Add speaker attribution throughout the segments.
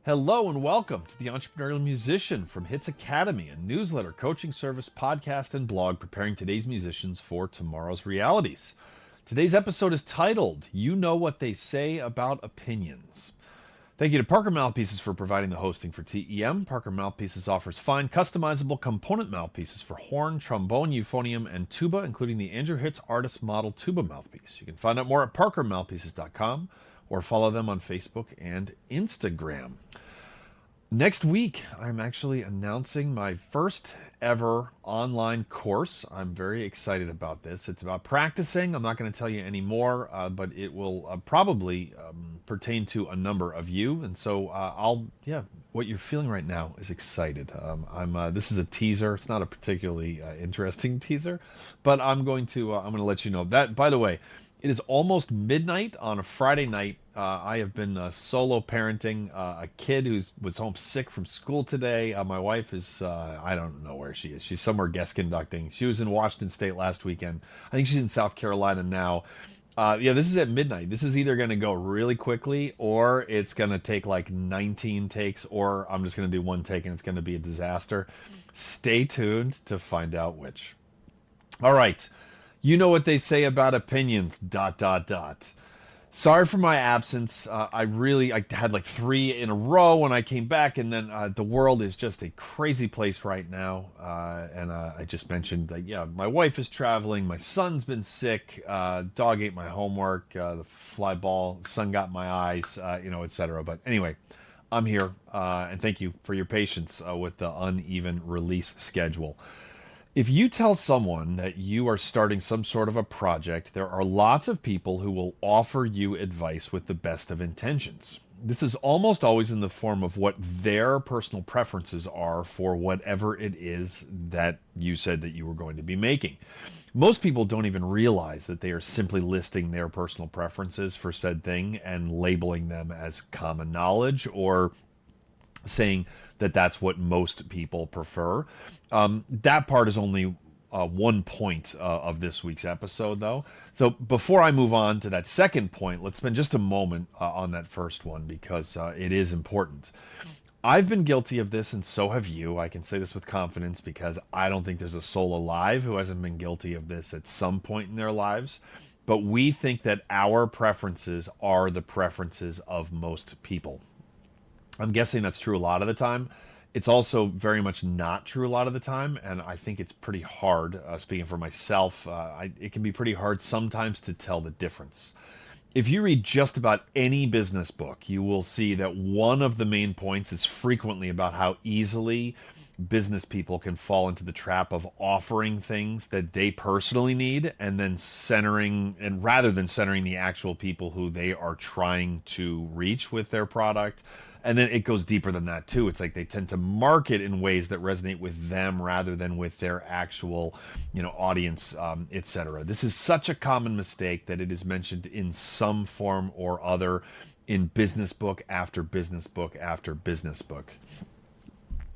Speaker 1: Hello and welcome to the Entrepreneurial Musician from Hits Academy, a newsletter, coaching service, podcast, and blog preparing today's musicians for tomorrow's realities. Today's episode is titled, You Know What They Say About Opinions. Thank you to Parker Mouthpieces for providing the hosting for TEM. Parker Mouthpieces offers fine, customizable component mouthpieces for horn, trombone, euphonium, and tuba, including the Andrew Hitz Artist Model Tuba Mouthpiece. You can find out more at parkermouthpieces.com or follow them on Facebook and Instagram. Next week, I'm actually announcing my first ever online course. I'm very excited about this. It's about practicing. I'm not going to tell you any more, but it will probably pertain to a number of you. And so what you're feeling right now is excited. This is a teaser. It's not a particularly interesting teaser, but I'm going to let you know that. By the way, it is almost midnight on a Friday night. I have been solo parenting a kid who was home sick from school today. My wife is, I don't know where she is. She's somewhere guest conducting. She was in Washington State last weekend. I think she's in South Carolina now. This is at midnight. This is either going to go really quickly or it's going to take like 19 takes, or I'm just going to do one take and it's going to be a disaster. Stay tuned to find out which. All right. You know what they say about opinions, ... Sorry for my absence. I had like 3 in a row when I came back, and then the world is just a crazy place right now. I just mentioned that, my wife is traveling, my son's been sick, dog ate my homework, the fly ball, sun got my eyes, etc. But anyway, I'm here, and thank you for your patience with the uneven release schedule. If you tell someone that you are starting some sort of a project, there are lots of people who will offer you advice with the best of intentions. This is almost always in the form of what their personal preferences are for whatever it is that you said that you were going to be making. Most people don't even realize that they are simply listing their personal preferences for said thing and labeling them as common knowledge, or saying that that's what most people prefer. That part is only one point of this week's episode, though. So before I move on to that second point, let's spend just a moment on that first one, because it is important. I've been guilty of this, and so have you. I can say this with confidence because I don't think there's a soul alive who hasn't been guilty of this at some point in their lives. But we think that our preferences are the preferences of most people. I'm guessing that's true a lot of the time. It's also very much not true a lot of the time, and I think it's pretty hard, speaking for myself, it can be pretty hard sometimes to tell the difference. If you read just about any business book, you will see that one of the main points is frequently about how easily business people can fall into the trap of offering things that they personally need, and then rather than centering the actual people who they are trying to reach with their product. And then it goes deeper than that too. It's like they tend to market in ways that resonate with them rather than with their actual, audience, etc. This is such a common mistake that it is mentioned in some form or other in business book after business book after business book.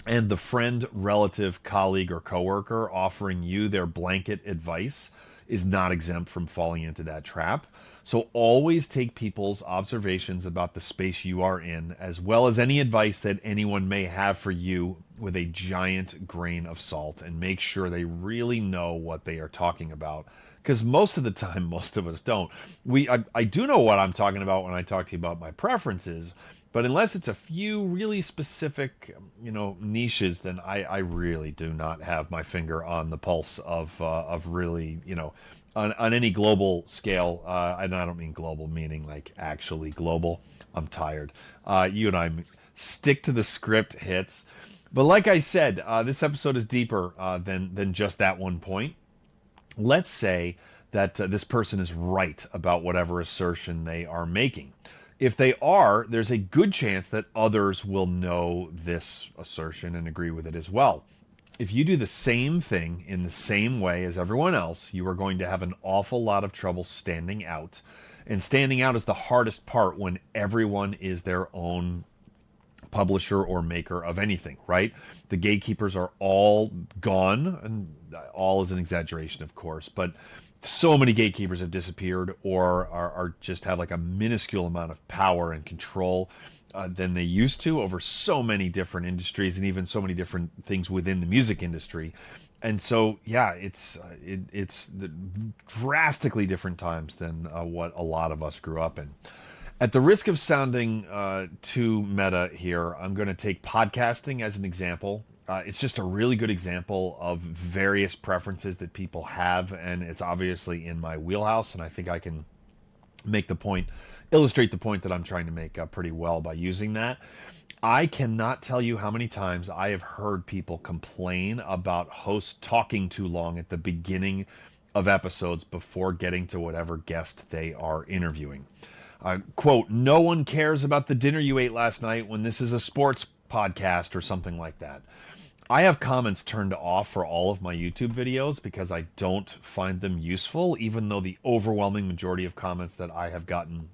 Speaker 1: And the friend, relative, colleague, or coworker offering you their blanket advice is not exempt from falling into that trap. So always take people's observations about the space you are in, as well as any advice that anyone may have for you, with a giant grain of salt, and make sure they really know what they are talking about. Because most of the time, most of us don't. I do know what I'm talking about when I talk to you about my preferences, but unless it's a few really specific, niches, then I really do not have my finger on the pulse of really, on any global scale. And I don't mean global meaning like actually global. I'm tired. You and I stick to the script, Hits. But like I said, this episode is deeper than just that one point. Let's say that this person is right about whatever assertion they are making. If they are, there's a good chance that others will know this assertion and agree with it as well. If you do the same thing in the same way as everyone else, you are going to have an awful lot of trouble standing out. And standing out is the hardest part when everyone is their own publisher or maker of anything, right? The gatekeepers are all gone, and all is an exaggeration, of course, but so many gatekeepers have disappeared or are just have like a minuscule amount of power and control. than they used to over so many different industries and even so many different things within the music industry. And so, yeah, it's drastically different times than what a lot of us grew up in. At the risk of sounding too meta here, I'm going to take podcasting as an example. It's just a really good example of various preferences that people have, and it's obviously in my wheelhouse, and I think I can make the point, illustrate the point that I'm trying to make pretty well by using that. I cannot tell you how many times I have heard people complain about hosts talking too long at the beginning of episodes before getting to whatever guest they are interviewing. Quote, no one cares about the dinner you ate last night when this is a sports podcast or something like that. I have comments turned off for all of my YouTube videos because I don't find them useful, even though the overwhelming majority of comments that I have gotten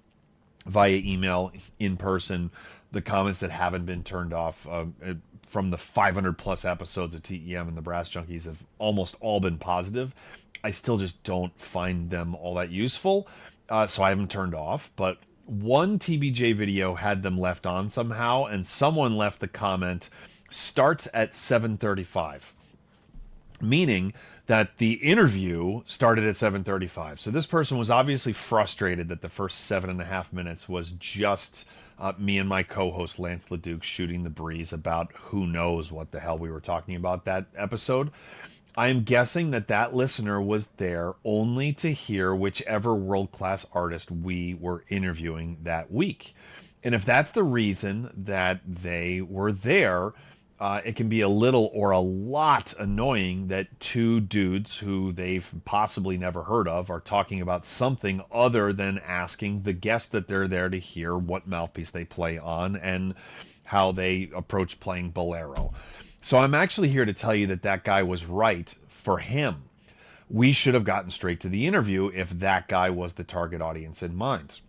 Speaker 1: via email, in person, the comments that haven't been turned off from the 500 plus episodes of TEM and the Brass Junkies have almost all been positive. I still just don't find them all that useful. So I haven't turned off, but one TBJ video had them left on somehow, and someone left the comment, starts at 7:35, meaning that the interview started at 7:35. So this person was obviously frustrated that the first 7.5 minutes was just me and my co-host Lance LeDuc shooting the breeze about who knows what the hell we were talking about that episode. I am guessing that that listener was there only to hear whichever world-class artist we were interviewing that week. And if that's the reason that they were there, it can be a little or a lot annoying that two dudes who they've possibly never heard of are talking about something other than asking the guest that they're there to hear what mouthpiece they play on and how they approach playing bolero. So I'm actually here to tell you that that guy was right for him. We should have gotten straight to the interview if that guy was the target audience in mind.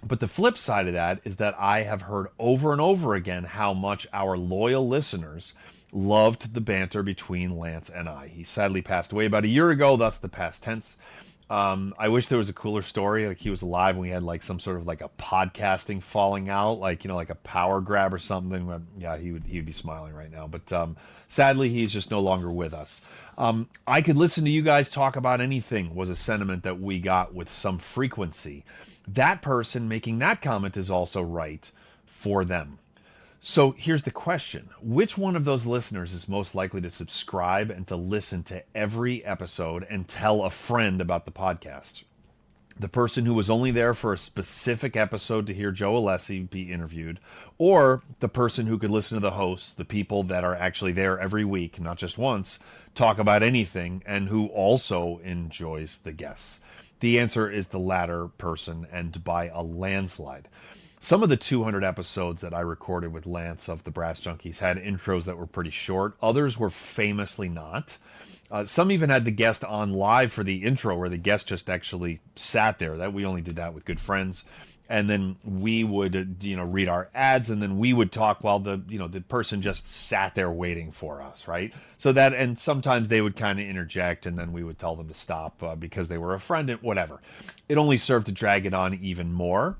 Speaker 1: But the flip side of that is that I have heard over and over again how much our loyal listeners loved the banter between Lance and I. He sadly passed away about a year ago, thus the past tense. I wish there was a cooler story, like he was alive and we had like some sort of like a podcasting falling out, like, you know, like a power grab or something. Yeah, he would be smiling right now. But sadly, he's just no longer with us. I could listen to you guys talk about anything was a sentiment that we got with some frequency. That person making that comment is also right for them. So here's the question. Which one of those listeners is most likely to subscribe and to listen to every episode and tell a friend about the podcast? The person who was only there for a specific episode to hear Joe Alessi be interviewed, or the person who could listen to the hosts, the people that are actually there every week, not just once, talk about anything, and who also enjoys the guests? The answer is the latter person, and by a landslide. Some of the 200 episodes that I recorded with Lance of the Brass Junkies had intros that were pretty short. Others were famously not. Some even had the guest on live for the intro, where the guest just actually sat there. That we only did that with good friends, and then we would, read our ads, and then we would talk while the person just sat there waiting for us, right? So that, and sometimes they would kind of interject, and then we would tell them to stop because they were a friend and whatever. It only served to drag it on even more.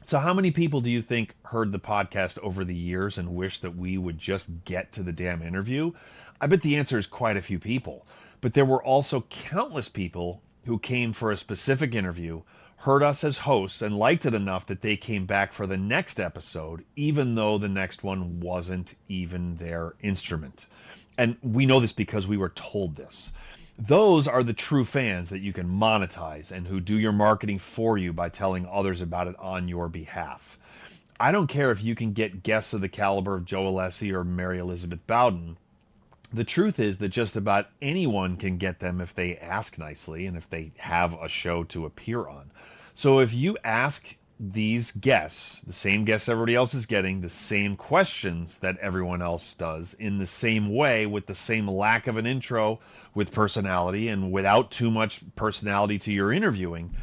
Speaker 1: So how many people do you think heard the podcast over the years and wish that we would just get to the damn interview? I bet the answer is quite a few people. But there were also countless people who came for a specific interview, heard us as hosts, and liked it enough that they came back for the next episode, even though the next one wasn't even their instrument. And we know this because we were told this. Those are the true fans that you can monetize and who do your marketing for you by telling others about it on your behalf. I don't care if you can get guests of the caliber of Joe Alessi or Mary Elizabeth Bowden. The truth is that just about anyone can get them if they ask nicely and if they have a show to appear on. So if you ask these guests, the same guests everybody else is getting, the same questions that everyone else does, in the same way, with the same lack of an intro, with personality, and without too much personality to your interviewing,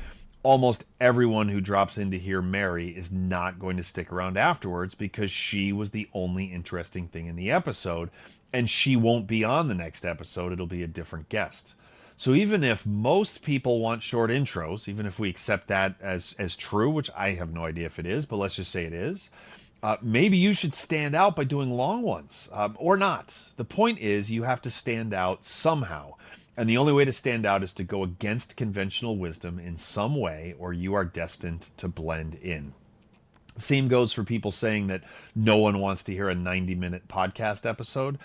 Speaker 1: almost everyone who drops in to hear Mary is not going to stick around afterwards because she was the only interesting thing in the episode, and she won't be on the next episode. It'll be a different guest. So even if most people want short intros, even if we accept that as true, which I have no idea if it is, but let's just say it is, Maybe you should stand out by doing long ones, or not. The point is, you have to stand out somehow. And the only way to stand out is to go against conventional wisdom in some way, or you are destined to blend in. The same goes for people saying that no one wants to hear a 90-minute podcast episode.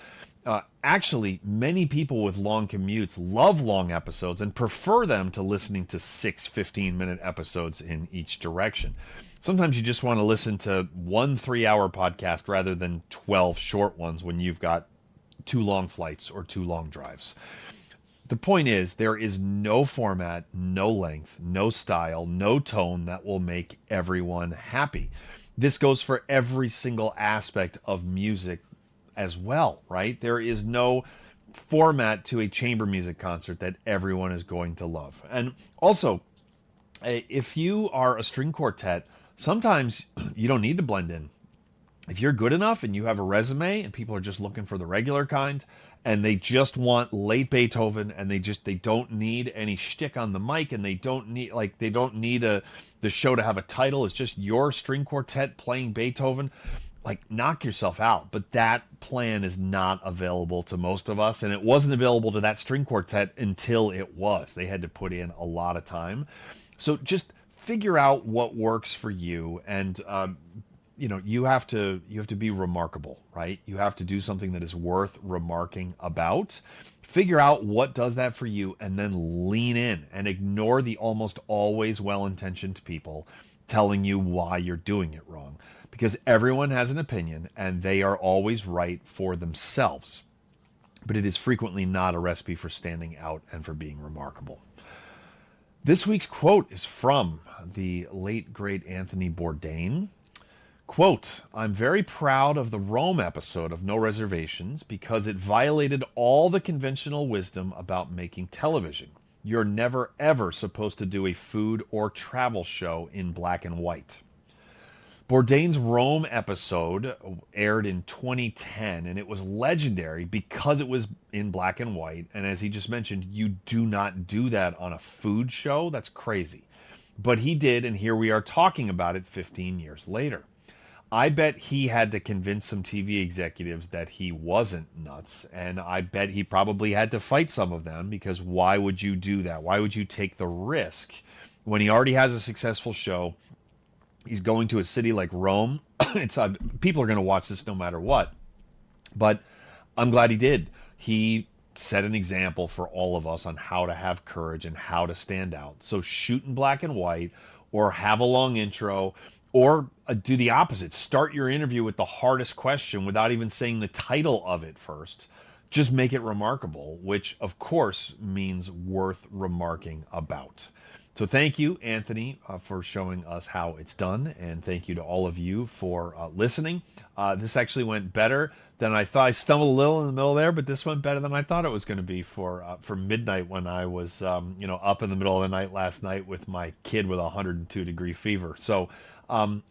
Speaker 1: Actually, many people with long commutes love long episodes and prefer them to listening to 6 15-minute episodes in each direction. Sometimes you just want to listen to one 3-hour podcast rather than 12 short ones when you've got 2 long flights or 2 long drives. The point is, there is no format, no length, no style, no tone that will make everyone happy. This goes for every single aspect of music as well, right? There is no format to a chamber music concert that everyone is going to love. And also, if you are a string quartet, sometimes you don't need to blend in. If you're good enough and you have a resume and people are just looking for the regular kind and they just want late Beethoven and they don't need any shtick on the mic and they don't need the show to have a title. It's just your string quartet playing Beethoven. Like, knock yourself out. But that plan is not available to most of us, and it wasn't available to that string quartet until it was. They had to put in a lot of time. So just figure out what works for you, and you have to be remarkable, right? You have to do something that is worth remarking about. Figure out what does that for you, and then lean in and ignore the almost always well-intentioned people telling you why you're doing it wrong. Because everyone has an opinion, and they are always right for themselves. But it is frequently not a recipe for standing out and for being remarkable. This week's quote is from the late, great Anthony Bourdain. Quote, "I'm very proud of the Rome episode of No Reservations because it violated all the conventional wisdom about making television. You're never, ever supposed to do a food or travel show in black and white." Bourdain's Rome episode aired in 2010, and it was legendary because it was in black and white. And as he just mentioned, you do not do that on a food show. That's crazy. But he did, and here we are talking about it 15 years later. I bet he had to convince some TV executives that he wasn't nuts, and I bet he probably had to fight some of them, because why would you do that? Why would you take the risk when he already has a successful show? He's going to a city like Rome. People are going to watch this no matter what. But I'm glad he did. He set an example for all of us on how to have courage and how to stand out. So shoot in black and white, or have a long intro, or do the opposite. Start your interview with the hardest question without even saying the title of it first. Just make it remarkable, which of course means worth remarking about. So thank you, Anthony, for showing us how it's done, and thank you to all of you for listening. This actually went better than I thought. I stumbled a little in the middle there, but this went better than I thought it was going to be for midnight when I was up in the middle of the night last night with my kid with a 102-degree fever. So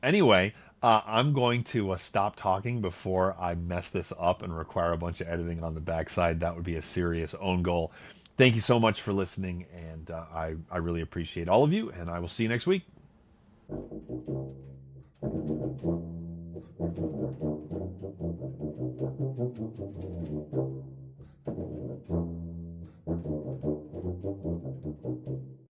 Speaker 1: anyway, I'm going to stop talking before I mess this up and require a bunch of editing on the backside. That would be a serious own goal. Thank you so much for listening, and I really appreciate all of you, and I will see you next week.